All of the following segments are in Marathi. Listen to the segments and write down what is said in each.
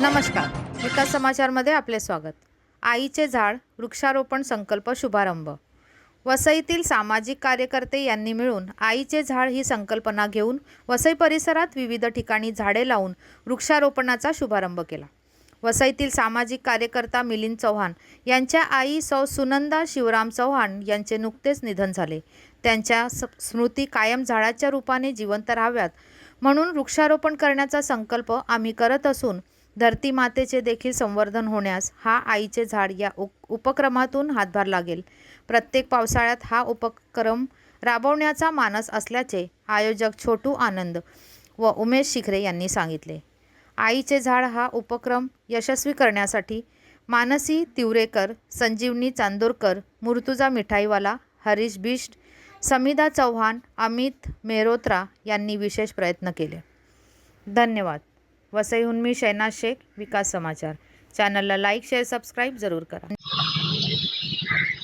नमस्कार, विकास समाचारमध्ये आपले स्वागत. आईचे झाड वृक्षारोपण संकल्प शुभारंभ. वसईतील सामाजिक कार्यकर्ते यांनी मिळून आईचे झाड ही संकल्पना घेऊन वसई परिसरात विविध ठिकाणी झाडे लावून वृक्षारोपणाचा शुभारंभ केला. वसईतील सामाजिक कार्यकर्ता मिलिंद चव्हाण यांच्या आई सौ सुनंदा शिवराम चव्हाण यांचे नुकतेच निधन झाले. त्यांच्या स्मृती कायम झाडाच्या रूपाने जिवंत राहाव्यात म्हणून वृक्षारोपण करण्याचा संकल्प आम्ही करत असून धरती मातेचे देखील संवर्धन होण्यास हा आईचे झाड या उपक्रमातून हातभार लागेल. प्रत्येक पावसाळ्यात हा उपक्रम राबवण्याचा मानस असल्याचे आयोजक छोटू आनंद व उमेश शिखरे यांनी सांगितले. आईचे झाड हा उपक्रम यशस्वी करण्यासाठी मानसी तिवरेकर, संजीवनी चांदोरकर, मुर्तुजा मिठाईवाला, हरीश बिष्ट, समिधा चव्हाण, अमित मेहरोत्रा यांनी विशेष प्रयत्न केले. धन्यवाद. वसईहून मी शहनाज शेख, विकास समाचार. चॅनलला लाईक, शेअर, सबस्क्राईब जरूर करा.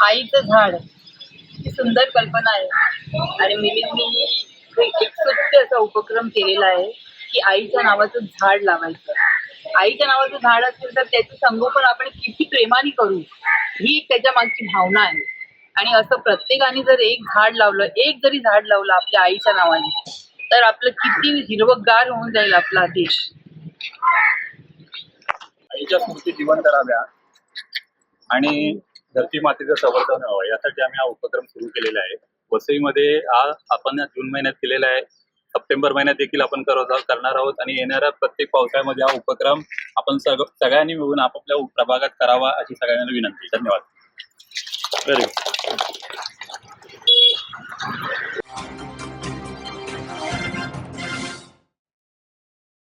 आईचं झाड ही सुंदर कल्पना आहे आणि मिलिंदनी एक स्तुत्य असा उपक्रम केलेला आहे की आईच्या नावाचं झाड लावायचं. आईच्या नावाचं झाड असेल तर त्याचं संगोपन आपण किती प्रेमाने करू ही त्याच्या मागची भावना आहे. आणि असं प्रत्येकाने जर एक झाड लावलं, एक जरी झाड लावलं आपल्या आईच्या नावाने, तर आपलं किती हिरवगार होऊन जाईल आपला देश. आईच्या स्मृती जिवंत राहाव्या आणि धरती मातेचं संवर्धन व्हावं यासाठी आम्ही हा उपक्रम सुरू केलेला आहे. वसईमध्ये हा आपण जून महिन्यात केलेला आहे. सप्टेंबर महिन्यात देखील आपण करणार आहोत आणि येणाऱ्या प्रत्येक पावसाळ्यामध्ये हा उपक्रम आपण सगळ्यांनी मिळून आपापल्या प्रभागात करावा अशी सगळ्यांना विनंती. धन्यवाद.